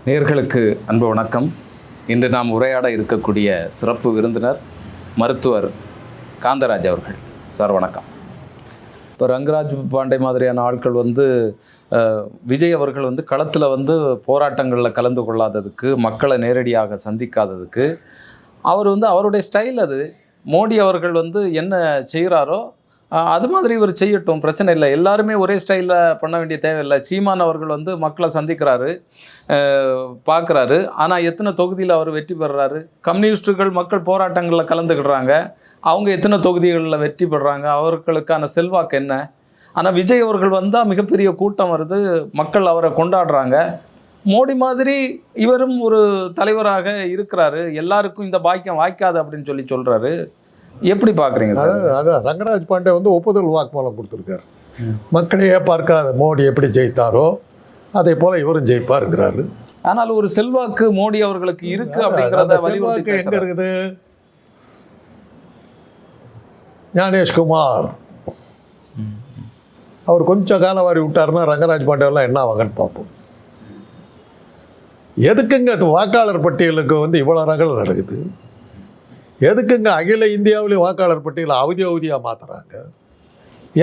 நேயர்களுக்கு அன்பு வணக்கம். இன்று நாம் உரையாட இருக்கக்கூடிய சிறப்பு விருந்தினர் மருத்துவர் காந்தராஜ் அவர்கள். சார் வணக்கம். இப்போ ரங்கராஜ் பாண்டே மாதிரியான ஆட்கள் விஜய் அவர்கள் களத்தில் போராட்டங்களில் கலந்து கொள்ளாததுக்கு, மக்களை நேரடியாக சந்திக்காததுக்கு, அவர் அவருடைய ஸ்டைல் அது. மோடி அவர்கள் என்ன செய்கிறாரோ அது மாதிரி இவர் செய்யட்டும், பிரச்சனை இல்லை. எல்லாருமே ஒரே ஸ்டைலில் பண்ண வேண்டிய தேவையில்லை. சீமான் அவர்கள் மக்களை சந்திக்கிறாரு, பார்க்குறாரு. ஆனால் எத்தனை தொகுதியில் அவர் வெற்றி பெறுறாரு? கம்யூனிஸ்டுகள் மக்கள் போராட்டங்களில் கலந்துக்கிடுறாங்க, அவங்க எத்தனை தொகுதிகளில் வெற்றி பெறுறாங்க? அவர்களுக்கான செல்வாக்கு என்ன? ஆனால் விஜய் அவர்கள் வந்தால் மிகப்பெரிய கூட்டம் வருது, மக்கள் அவரை கொண்டாடுறாங்க. மோடி மாதிரி இவரும் ஒரு தலைவராக இருக்கிறாரு, எல்லாருக்கும் இந்த பாக்கியம் வாய்க்காது அப்படின்னு சொல்கிறாரு. எப்படி பார்க்குறீங்க சார்? அதான் ரங்கராஜ் பாண்டே ஒப்புதல் வாக்குமூலம் கொடுத்துருக்காரு. மக்களையே பார்க்காத மோடி எப்படி ஜெயித்தாரோ அதே போல இவரும் ஜெயிப்பாருங்கிறாரு. ஆனால் ஒரு செல்வாக்கு மோடி அவர்களுக்கு இருக்கு அப்படிங்கிறத வலியுறுத்தி எங்க இருக்குது? ஞானேஷ்குமார் அவர் கொஞ்சம் காலம் வாரி விட்டாருன்னா ரங்கராஜ் பாண்டேலாம் என்ன ஆவாங்கன்னு பார்ப்போம். எதுக்குங்க வாக்காளர் பட்டியலுக்கு இவ்வளோ ரகல் நடக்குது? எதுக்குங்க அகில இந்தியாவிலேயே வாக்காளர் பட்டியலை அவதியாக மாற்றுறாங்க?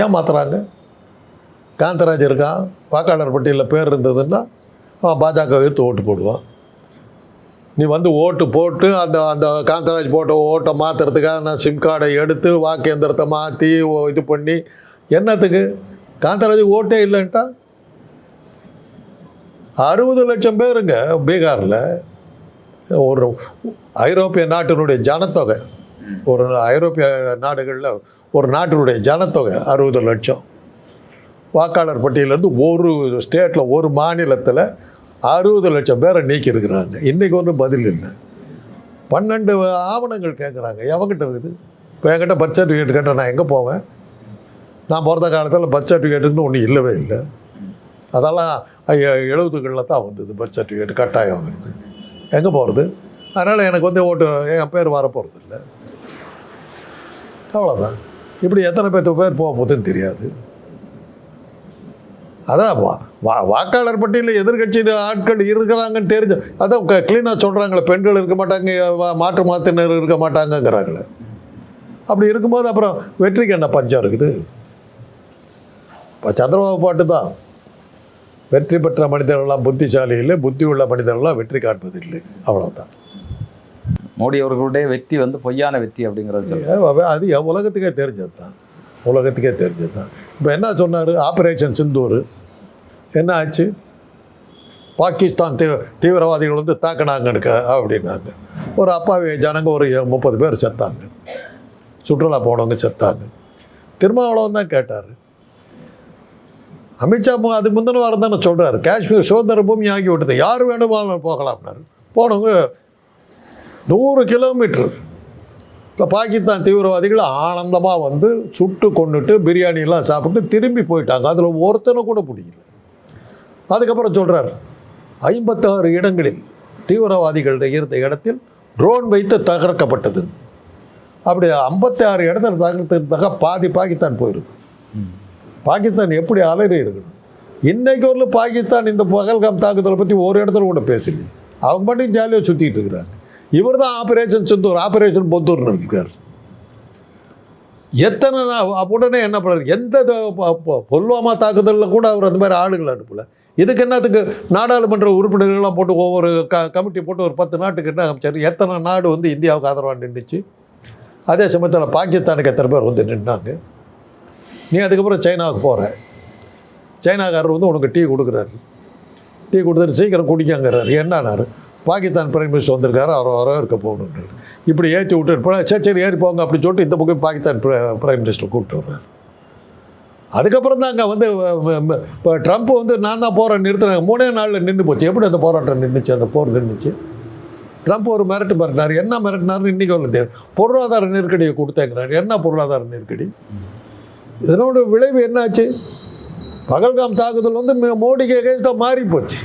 ஏன் மாற்றுறாங்க? காந்தராஜ் இருக்கான், வாக்காளர் பட்டியலில் பேர் இருந்ததுன்னா அவன் பாஜக எடுத்து ஓட்டு போடுவான். நீ ஓட்டு போட்டு அந்த அந்த காந்தராஜ் போட்ட ஓட்டை மாற்றுறதுக்காக நான் சிம் கார்டை எடுத்து வாக்கு எந்திரத்தை மாற்றி இது பண்ணி என்னத்துக்கு? காந்தராஜ் ஓட்டே இல்லைன்ட்டா 60 லட்சம் பேருங்க பீகாரில். ஒரு ஐரோப்பிய நாட்டினுடைய ஜனத்தொகை, ஒரு ஐரோப்பிய நாடுகளில் ஒரு நாட்டினுடைய ஜனத்தொகை 60 லட்சம். வாக்காளர் பட்டியலேருந்து ஒரு ஸ்டேட்டில், ஒரு மாநிலத்தில் 60 லட்சம் பேரை நீக்கியிருக்கிறாங்க. இன்றைக்கி ஒன்றும் பதில் இல்லை. 12 ஆவணங்கள் கேட்குறாங்க. எவங்கிட்ட இருக்குது? இப்போ என்கிட்ட பர்த் சர்டிஃபிகேட் கேட்டால் நான் எங்கே போவேன்? நான் பிறந்த காலத்தில் பர்த் சர்டிஃபிகேட்டுன்னு ஒன்றும் இல்லவே இல்லை. அதெல்லாம் 70களில் தான் வந்தது பர்த் சர்டிஃபிகேட் கட்டாயம் வருது. எங்கே போகிறது? அதனால் எனக்கு ஓட்டு என் பேர் வரப்போகிறது இல்லை. அவ்வளோதான். இப்படி எத்தனை பேர் போக போகுதுன்னு தெரியாது. அதான் வாக்காளர் பட்டியலில் எதிர்கட்சி ஆட்கள் இருக்கிறாங்கன்னு தெரிஞ்சு அதான் க்ளீனாக சொல்கிறாங்களே, பெண்கள் இருக்க மாட்டாங்க, மாற்றுத்திறனர் இருக்க மாட்டாங்கங்கிறாங்களே. அப்படி இருக்கும்போது அப்புறம் வெற்றிக்கு என்ன பஞ்சம் இருக்குது? இப்போ சந்திரபாபு பாட்டு தான், வெற்றி பெற்ற மனிதர்கள்லாம் புத்திசாலி இல்லை, புத்தி உள்ள மனிதர்கள்லாம் வெற்றி காண்பதில்லை. அவ்வளோதான். மோடி அவர்களுடைய வெற்றி பொய்யான வெற்றி அப்படிங்கிறது அது உலகத்துக்கே தெரிஞ்சது தான். உலகத்துக்கே தெரிஞ்சது தான். இப்போ என்ன சொன்னார்? ஆப்ரேஷன் சிந்தூர் என்ன ஆச்சு? பாகிஸ்தான் தீவிரவாதிகள் தாக்கினாங்க அப்படின்னாங்க. ஒரு அப்பாவி ஜனங்க ஒரு 30 பேர் செத்தாங்க, சுற்றுலா போனவங்க செத்தாங்க. திருமாவளவன் தான் கேட்டார். அமித்ஷா அதுக்கு முந்தின வாரம் தானே சொல்கிறார், காஷ்மீர் சுதந்திர பூமி ஆகி விட்டது, யார் வேணுமானாலும் போகலாம்னாரு. போனவங்க 100 கிலோமீட்டர் இப்போ பாகிஸ்தான் தீவிரவாதிகள் ஆனந்தமாக சுட்டு கொண்டுட்டு பிரியாணியெல்லாம் சாப்பிட்டு திரும்பி போயிட்டாங்க. அதில் ஒருத்தனை கூட பிடிக்கல. அதுக்கப்புறம் சொல்கிறார், 56 இடங்களில் தீவிரவாதிகள் இருந்த இடத்தில் ட்ரோன் வைத்து தகர்க்கப்பட்டது. அப்படி 56 இடத்துல தகர்த்ததுக்காக பாதி பாகிஸ்தான் போயிருக்கு. பாகிஸ்தான் எப்படி அலறி இருக்கணும்? இன்னைக்கு ஒரு பாகிஸ்தான் இந்த பகல்காம் தாக்குதலை பற்றி ஒரு இடத்துல கூட பேசலையே. அவங்க மட்டும் ஜாலியாக சுற்றிட்டு இருக்கிறாங்க. இவர் தான் ஆப்ரேஷன் சிந்தூர், ஆப்ரேஷன் பொத்தூர்னு இருக்கார். எத்தனை உடனே என்ன பண்ணுறாரு? எந்த புல்வாமா தாக்குதலில் கூட அவர் அந்த மாதிரி ஆளுங்களை அனுப்பலை. இதுக்கு என்னத்துக்கு நாடாளுமன்ற உறுப்பினர்கள்லாம் போட்டு ஒவ்வொரு கமிட்டி போட்டு ஒரு 10 நாட்டுக்கு என்ன அமைச்சார்? எத்தனை நாடு இந்தியாவுக்கு ஆதரவாக நின்றுச்சு? அதே சமயத்தில் பாகிஸ்தானுக்கு எத்தனை பேர் நின்னாங்க? நீ அதுக்கப்புறம் சைனாவுக்கு போகிற, சைனாக்காரர் உனக்கு டீ கொடுக்குறாரு. டீ கொடுத்துட்டு சீக்கிரம் குடிக்காங்கிறாரு. என்னானாரு? பாகிஸ்தான் பிரைம் மினிஸ்டர் வந்திருக்காரு, அவர் வரவேற்க போகணுன்றார். இப்படி ஏற்றி விட்டு சரி ஏறி போங்க அப்படின்னு சொல்லிட்டு இந்த பக்கம் பாகிஸ்தான் பிரைம் மினிஸ்டர் கூப்பிட்டு வர்றாரு. அதுக்கப்புறம் தான் அங்கே இப்போ ட்ரம்ப் நான் தான் போகிறேன் நிறுத்துறாங்க. 3 நாளில் நின்று போச்சு. எப்படி அந்த போராட்டம் நின்றுச்சு? அந்த போர் நின்றுச்சு. ட்ரம்ப் ஒரு மிரட்டினார். என்ன மிரட்டினார்னு இன்றைக்கி தெரியும். பொருளாதார நெருக்கடியை கொடுத்தேங்கிறார். என்ன பொருளாதார நெருக்கடி? இதனோட விளைவு என்னாச்சு? பகல்காம் தாக்குதல் மோடிக்கு எகென்ஸ்டாக மாறி போச்சு.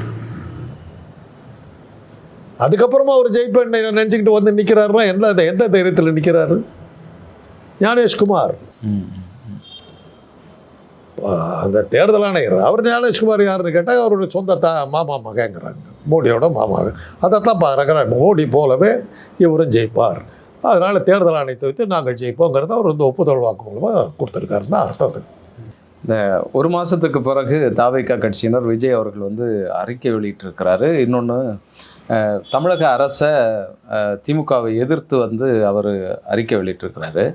அதுக்கப்புறமா அவர் ஜெயிப்பேன் நினச்சிக்கிட்டு நிற்கிறாருன்னா எந்த தைரியத்தில் நிற்கிறாரு? ஞானேஷ்குமார் அந்த தேர்தல் ஆணையர் அவர் ஞானேஷ்குமார் யாருன்னு கேட்டால் அவருடைய சொந்த மாமா மகங்கிறாங்க. மோடியோட மாமாவே. அதைத்தான் பாருங்கிறார். மோடி போலவே இவரும் ஜெயிப்பார், அதனால் தேர்தல் ஆணையத்தை வைத்து நாங்கள் ஜெயிப்போங்கிறத அவர் வந்து ஒப்புதல் வாக்கு மூலமாக கொடுத்துருக்காருன்னு அர்த்தம். இந்த ஒரு மாதத்துக்கு பிறகு தாவேகா கட்சியினர் விஜய் அவர்கள் வந்து அறிக்கை வெளியிட்டிருக்கிறாரு. இன்னொன்று, தமிழக அரசை திமுகவை எதிர்த்து வந்து அவர் அறிக்கை வெளியிட்டிருக்கிறாரு.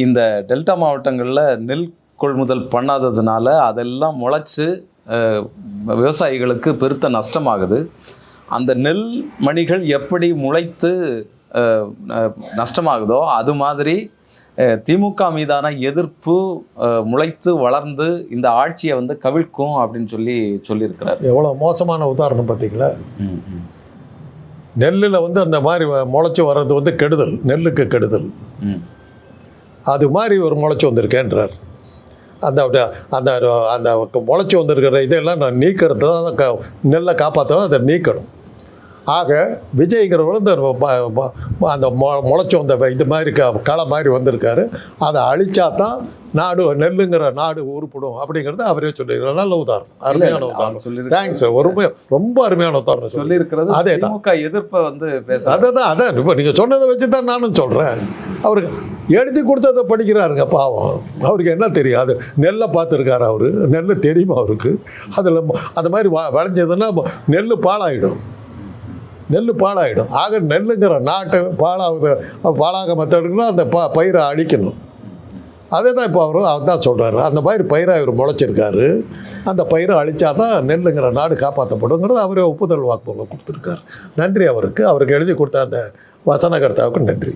இந்த டெல்டா மாவட்டங்களில் நெல் கொள்முதல் பண்ணாததுனால அதெல்லாம் முளைச்சி விவசாயிகளுக்கு பெருத்த நஷ்டமாகுது. அந்த நெல் மணிகள் எப்படி முளைத்து நஷ்டமாகுதோ அது மாதிரி திமுக மீதான எதிர்ப்பு முளைத்து வளர்ந்து இந்த ஆட்சியை வந்து கவிழ்க்கும் அப்படின்னு சொல்லியிருக்கிறார். எவ்வளோ மோசமான உதாரணம் பார்த்தீங்களா? நெல்லில் வந்து அந்த மாதிரி முளைச்சி வர்றது வந்து கெடுதல், நெல்லுக்கு கெடுதல். அது மாதிரி ஒரு முளைச்சி வந்திருக்கேன்றார். அந்த அந்த அந்த முளைச்சி வந்திருக்கிற இதெல்லாம் நான் நீக்கிறது தான், நெல்லை காப்பாற்றணும், அதை நீக்கணும். ஆக விஜய்ங்கிறவர் அந்த முளைச்சி வந்த இது மாதிரி களை மாதிரி வந்திருக்காரு. அதை அழிச்சா தான் நாடு, நெல்லுங்கிற நாடு உருப்படும் அப்படிங்கிறது அவரே சொல்லியிருக்காரு. நல்ல உதாரணம், அருமையான உதாரணம். தேங்க்ஸ். ரொம்ப அருமையான உதாரணம் சொல்லியிருக்கிறது. அதே திமுக எதிர்ப்பை வந்து பேச அதான் இப்போ நீங்கள் சொன்னதை வச்சு தான் நானும் சொல்கிறேன். அவருக்கு எழுதி கொடுத்ததை படிக்கிறாருங்க, பாவம். அவருக்கு என்ன தெரியும்? அது நெல்லை பார்த்துருக்காரு அவர், நெல் தெரியுமா அவருக்கு? அதில் அந்த மாதிரி விளைஞ்சதுன்னா நெல் பாழாயிடும், ஆக நெல்லுங்கிற நாட்டை பாழாக மற்றவர்களும் அந்த பயிரை அழிக்கணும். அதே தான் இப்போ அவர் சொல்கிறாரு. அந்த மாதிரி பயிரை அவர் முளைச்சிருக்காரு. அந்த பயிரை அழிச்சா தான் நெல்லுங்கிற நாடு காப்பாற்றப்படுங்கிறது அவரே ஒப்புதல் வாக்குமூலம் கொடுத்துருக்காரு. நன்றி அவருக்கு எழுதி கொடுத்த அந்த வசனகர்த்தாவுக்கு நன்றி.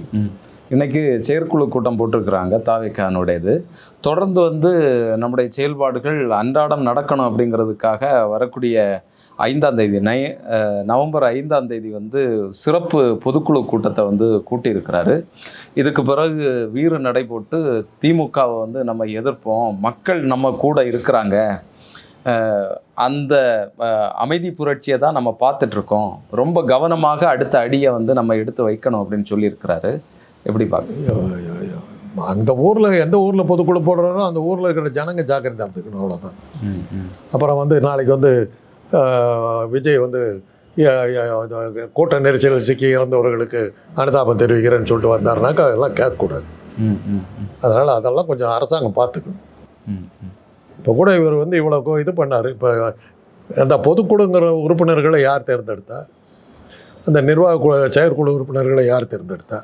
இன்றைக்கி செயற்குழு கூட்டம் போட்டிருக்கிறாங்க தாவேகானுடையது. தொடர்ந்து வந்து நம்முடைய செயல்பாடுகள் அன்றாடம் நடக்கணும் அப்படிங்கிறதுக்காக வரக்கூடிய 5ஆம் தேதி நவம்பர் 5ஆம் தேதி வந்து சிறப்பு பொதுக்குழு கூட்டத்தை வந்து கூட்டியிருக்கிறாரு. இதுக்கு பிறகு வீறு நடை போட்டு திமுகவை வந்து நம்ம எதிர்ப்போம், மக்கள் நம்ம கூட இருக்கிறாங்க, அந்த அமைதி புரட்சியை தான் நம்ம பார்த்துட்ருக்கோம், ரொம்ப கவனமாக அடுத்த அடியை வந்து நம்ம எடுத்து வைக்கணும் அப்படின்னு சொல்லியிருக்கிறாரு. எப்படி பார்க்க? அந்த ஊரில் எந்த ஊரில் பொதுக்குழு போடுறாரோ அந்த ஊரில் இருக்கிற ஜனங்க ஜாக்கிரதை இருந்துக்கணும், அவ்வளோதான். அப்புறம் வந்து நாளைக்கு வந்து விஜய் வந்து கூட்ட நெரிசலில் சிக்கி இறந்தவர்களுக்கு அனுதாபம் தெரிவிக்கிறேன்னு சொல்லிட்டு வந்தாருனாக்கா அதெல்லாம் கேட்கக்கூடாது. அதெல்லாம் கொஞ்சம் அரசாங்கம் பார்த்துக்கணும். இப்போ கூட இவர் வந்து இவ்வளோ இது பண்ணார். இப்போ அந்த பொதுக்குழுங்கிற உறுப்பினர்களை யார் தேர்ந்தெடுத்தா? அந்த நிர்வாக செயற்குழு உறுப்பினர்களை யார் தேர்ந்தெடுத்தா?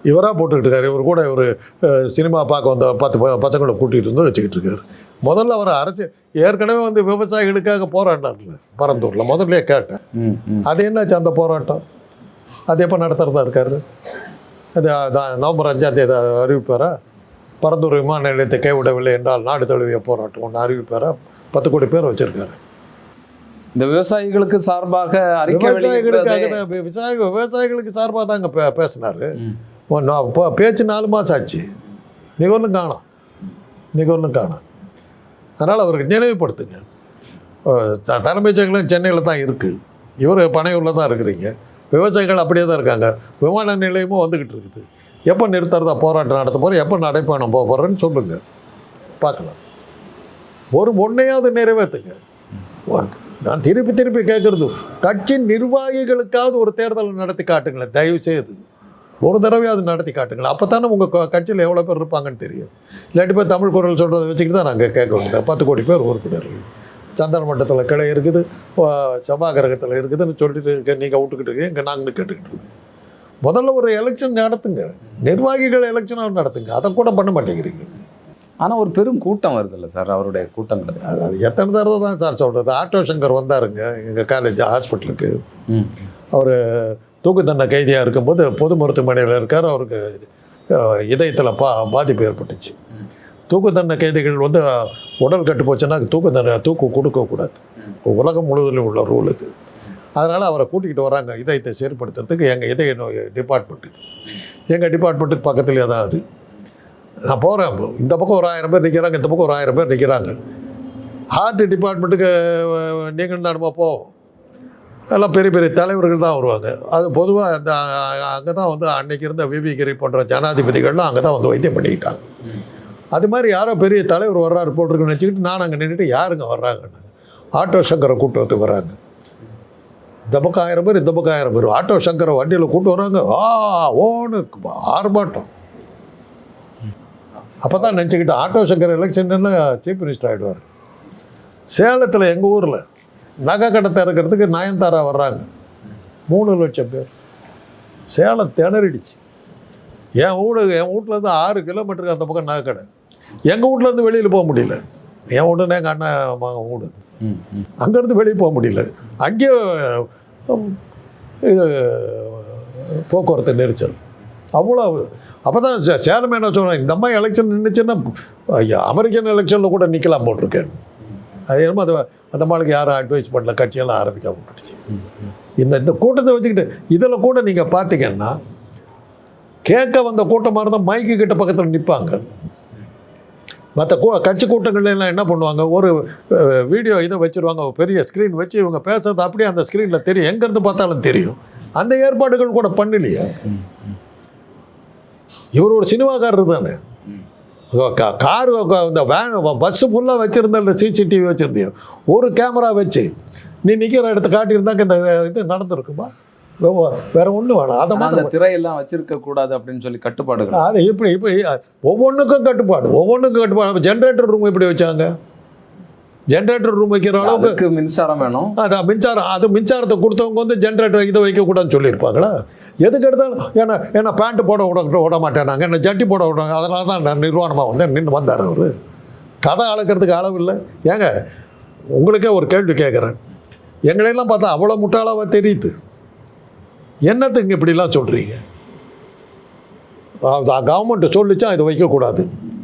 இவராக போட்டுக்கிட்டு இருக்காரு. இவர் கூட இவர் சினிமா பார்க்க வந்த 10 பசங்களை கூட்டிகிட்டு வந்து வச்சுக்கிட்டு இருக்காரு. முதல்ல அவர் ஏற்கனவே வந்து விவசாயிகளுக்காக போராடினார்ல பரந்தூரில், முதல்ல கேட்டேன். அது என்னாச்சு அந்த போராட்டம்? அது எப்போ நடத்துகிறதா இருக்காரு? அது நவம்பர் 5ஆம் தேதி அறிவிப்பாரா? பரந்தூர் விமான நிலையத்தை கைவிடவில்லை என்றால் நாடு தழுவிய போராட்டம் ஒன்று அறிவிப்பாரா? 10 கோடி பேர் வச்சுருக்காரு. இந்த விவசாயிகளுக்கு சார்பாக விவசாயிகளுக்கு சார்பாக தாங்க பேசினார். இப்போ பேச்சு 4 மாதம் ஆச்சு, நிகழ்வும் காணோம். அதனால் அவருக்கு நினைவுபடுத்துங்க. தலைமைச் செயலகம் சென்னையில் தான் இருக்குது, இவர் பனையூரில் தான் இருக்கிறீங்க. விவசாயிகள் அப்படியே தான் இருக்காங்க. விமான நிலையமும் வந்துக்கிட்டு இருக்குது. எப்போ நிறுத்துறதா போராட்டம் நடத்த போகிறோம், எப்போ நடைப்பயணம் போக போகிறேன்னு சொல்லுங்கள், பார்க்கலாம். ஒன்றையாவது நிறைவேற்றுங்க. நான் திருப்பி கேட்குறது, கட்சி நிர்வாகிகளுக்காவது ஒரு தேர்தலை நடத்தி காட்டுங்களேன், தயவு செய்து ஒரு தடவையாவது நடத்தி காட்டுங்களேன். அப்போ தானே உங்கள் கட்சியில் எவ்வளோ பேர் இருப்பாங்கன்னு தெரியும். இல்லாட்டி போய் தமிழ் குரல் சொல்கிறத வச்சுக்கிட்டு தான் நாங்கள் கேட்க வேண்டியது. 10 கோடி பேர் உறுப்பினர்கள், சந்திர மண்டலத்தில் கிளை இருக்குது, செவ்வாய் கிரகத்தில் இருக்குதுன்னு சொல்லிட்டு நீங்கள் விட்டுக்கிட்டு இருக்கீங்க. இங்கே நாங்கள் கேட்டுக்கிட்டு இருக்கோம். முதல்ல ஒரு எலெக்ஷன் நடத்துங்க, நிர்வாகிகள் எலெக்ஷனாக நடத்துங்க. அதை கூட பண்ண மாட்டேங்கிறீங்க. ஆனால் ஒரு பெரும் கூட்டம் வருதில்ல சார், அவருடைய கூட்டங்கள். அது எத்தனை தடவை தான் சார் சொல்கிறது? ஆட்டோ சங்கர் வந்தாருங்க எங்கள் காலேஜ் ஹாஸ்பிட்டலுக்கு. அவர் தூக்கு தண்டனை கைதியாக இருக்கும்போது பொது மருத்துவமனையில் இருக்கார். அவருக்கு இதயத்தில் பாதிப்பு ஏற்பட்டுச்சு. தூக்கு தண்டனை கைதிகள் வந்து உடல் கட்டு போச்சுன்னா தூக்கு கொடுக்கக்கூடாது. உலகம் முழுவதிலும் உள்ள ரூல் இது. அதனால் அவரை கூட்டிகிட்டு வராங்க இதயத்தை செயற்படுத்துறதுக்கு எங்கள் இதய நோய் டிபார்ட்மெண்ட்டுக்கு. எங்கள் டிபார்ட்மெண்ட்டுக்கு பக்கத்துலேயே தான் அது. நான் போகிறேன். இந்த பக்கம் ஒரு 1000 பேர் நிற்கிறாங்க, இந்த பக்கம் ஒரு 1000 பேர் நிற்கிறாங்க. ஹார்ட் டிபார்ட்மெண்ட்டுக்கு நீங்கள் தானுமா போவோம். எல்லாம் பெரிய பெரிய தலைவர்கள் தான் வருவாங்க. அது பொதுவாக அந்த அங்கே தான் வந்து அன்னைக்கு இருந்த விவி கிரி போன்ற ஜனாதிபதிகள்லாம் அங்கே தான் வந்து வைத்தியம் பண்ணிக்கிட்டாங்க. அது மாதிரி யாரோ பெரிய தலைவர் வர்றாரு போட்டிருக்குன்னு வச்சுக்கிட்டு நான் அங்கே நின்றுட்டு யாருங்க வர்றாங்கன்னு ஆட்டோ சங்கரை கூட்டு வந்து வராங்க. இந்த பக்கம் 1000 பேர், இந்த பக்கம் 1000 பேர். ஆட்டோ சங்கரை வண்டியில் கூட்டு வராங்க. ஓன்னு ஆர்ப்பாட்டம். அப்போ தான் நினச்சிக்கிட்டு ஆட்டோ சங்கர் எலெக்ஷன்னா சீஃப் மினிஸ்டர் ஆகிடுவார். சேலத்தில் எங்கள் ஊரில் நகை கடை திறக்கிறதுக்கு நயன்தாரா வர்றாங்க. 3 லட்சம் பேர். சேலம் திணறிடுச்சு. என் வீட்டிலேருந்து 6 கிலோமீட்டருக்கு அந்த பக்கம் நகை கடை. எங்கள் வீட்டிலேருந்து வெளியில் போக முடியல. என் வீடுன்னு எங்கள் அண்ணன் மகன் வீடு. அங்கேருந்து வெளியே போக முடியல. அங்கேயும் இது போக்குவரத்து நெரிசல் அவ்வளோ. அப்போ தான் சேலம் என்ன சொன்னாங்க, இந்த மாதிரி எலெக்ஷன் நின்றுச்சுன்னா அமெரிக்கன் எலெக்ஷனில் கூட நிற்கலாம் போட்டிருக்கேன். அது என்னமோ அந்த மாதிரிக்கு யாரும் அட்வைஸ் பண்ணல, கட்சியெல்லாம் ஆரம்பிக்க விட்டுடுச்சு. இந்த கூட்டத்தை வச்சுக்கிட்டு இதில் கூட நீங்கள் பார்த்தீங்கன்னா கேட்க வந்த கூட்டமாக இருந்தால் மைக்கு கிட்ட பக்கத்தில் நிற்பாங்க. மற்ற கட்சி கூட்டங்கள்லாம் என்ன பண்ணுவாங்க, ஒரு வீடியோ இதை வச்சுருவாங்க, பெரிய ஸ்க்ரீன் வச்சு இவங்க பேசுறது அப்படியே அந்த ஸ்க்ரீனில் தெரியும், எங்கேருந்து பார்த்தாலும் தெரியும். அந்த ஏற்பாடுகள் கூட பண்ணலையா? இவர் ஒரு சினிமாக்காரர் தானே. கார் இந்த வேன் பஸ்ஸு ஃபுல்லாக வச்சுருந்த சிசிடிவி வச்சுருந்தியோ, ஒரு கேமரா வச்சு நீ நிற்கிற இடத்த காட்டியிருந்தாக்க இந்த இது நடந்திருக்குமா? வேற ஒன்றும் வேணாம். அதை மாதிரி திரையெல்லாம் வச்சிருக்க கூடாது அப்படின்னு சொல்லி கட்டுப்பாடுகள். அது இப்படி ஒவ்வொன்றுக்கும் கட்டுப்பாடு. ஜென்ரேட்டர் ரூம் எப்படி வச்சாங்க? ஜென்ரேட்டர் ரூம் வைக்கிற அளவுக்கு மின்சாரம் வேணும். அதான் மின்சாரம். அது மின்சாரத்தை கொடுத்தவங்க வந்து ஜென்ரேட்டர் இதை வைக்கக்கூடாதுன்னு சொல்லியிருப்பாங்களா? எதுக்கு எடுத்தாலும் ஏன்னா பேண்ட்டு விட மாட்டேன் நாங்கள், என்ன ஜட்டி போட விடுவாங்க. அதனால தான் நான் நிர்வாணமாக வந்து நின்று வந்தார் அவர். கதை அளக்கிறதுக்கு அளவு இல்லை. ஏங்க உங்களுக்கே ஒரு கேள்வி கேட்குறேன். எங்களையெல்லாம் பார்த்தா அவ்வளோ முட்டாளாக தெரியுது. என்னத்துக்கு இப்படிலாம் சொல்கிறீங்க? கவர்மெண்ட்டு சொல்லிச்சா இதை வைக்கக்கூடாது,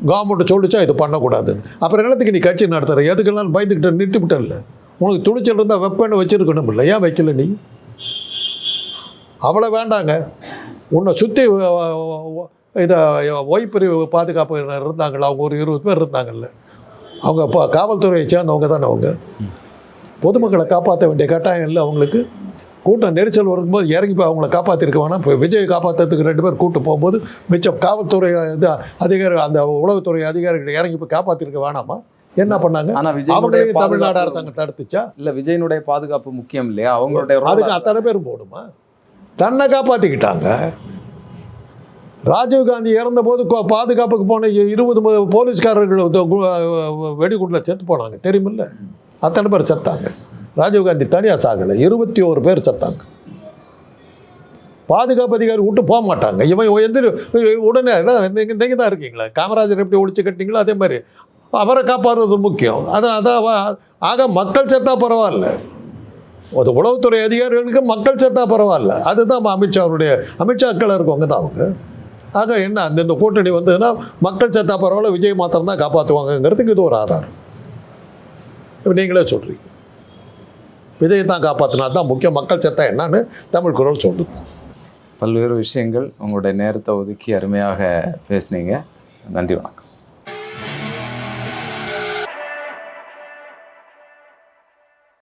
கவர்மெண்ட்டு சொல்லிச்சா இது பண்ணக்கூடாதுன்னு. அப்புறம் என்னத்துக்கு நீ கட்சி நடத்துகிற? எதுக்கெல்லாம் பயந்துக்கிட்ட நிறுத்திவிட்டல? உனக்கு துணிச்சல் இருந்தால் வெப்பன்னு வச்சுருக்கணும் இல்லை, ஏன் வைக்கல நீ? அவ்வளோ வேண்டாங்க. உன்னை சுற்றி இதை ஓய்பிரிவு பாதுகாப்பு இருந்தாங்களா? அவங்க ஒரு 20 பேர் இருந்தாங்கல்ல. அவங்க இப்போ காவல்துறையை சேர்ந்தவங்க தானே. அவங்க பொதுமக்களை காப்பாற்ற வேண்டிய கட்டாயம் இல்லை அவங்களுக்கு. கூட்டம் நெரிசல் வரும்போது இறங்கி போய் அவங்கள காப்பாற்றிருக்க வேணாம். இப்போ விஜய் காப்பாற்றுறதுக்கு 2 பேர் கூட்டு போகும்போது மிச்சம் காவல்துறை இது அதிகாரி, அந்த உளவுத்துறை அதிகாரிகளை இறங்கி போய் காப்பாற்றிருக்க வேணாமா? என்ன பண்ணாங்க? அவங்களையும் தமிழ்நாடு அரசாங்கம் தடுத்துச்சா? இல்லை, விஜயனுடைய பாதுகாப்பு முக்கியம் இல்லையா? அவங்களுடைய அதுக்கு அத்தனை பேரும் போடுமா? தன்னை காப்பாற்றிக்கிட்டாங்க. ராஜீவ்காந்தி இறந்தபோது பாதுகாப்புக்கு போன 20 போலீஸ்காரர்கள் வெடிகுண்டில் செத்து போனாங்க, தெரியுமில்ல? அத்தனை பேர் செத்தாங்க. ராஜீவ்காந்தி தனியாக சாகலை, 21 பேர் செத்தாங்க. பாதுகாப்பு அதிகாரி விட்டு போக மாட்டாங்க. இவன் உடனே நீங்கள் தான் இருக்கீங்களா? காமராஜர் எப்படி ஒழிச்சு கட்டிங்களோ அதே மாதிரி அவரை காப்பாற்றுறது முக்கியம். அதான் ஆக மக்கள் செத்தா பரவாயில்ல, அது உளவுத்துறை அதிகாரிகளுக்கு மக்கள் செத்தா பரவாயில்ல. அதுதான் அமித்ஷாக்கள் இருக்கவங்க தான் அவங்க. ஆக என்ன அந்த கூட்டணி வந்ததுன்னா மக்கள் செத்தா பரவாயில்ல, விஜய் மாத்திரம் தான் காப்பாற்றுவாங்கங்கிறதுக்கு இது ஒரு ஆதாரம். இப்போ நீங்களே சொல்கிறீங்க விஜயை தான் காப்பாற்றினா தான் முக்கியம், மக்கள் செத்தா என்னன்னு தமிழ் குரல் சொல்லுது. பல்வேறு விஷயங்கள் உங்களுடைய நேரத்தை ஒதுக்கி அருமையாக பேசுனீங்க. நன்றி, வணக்கம்.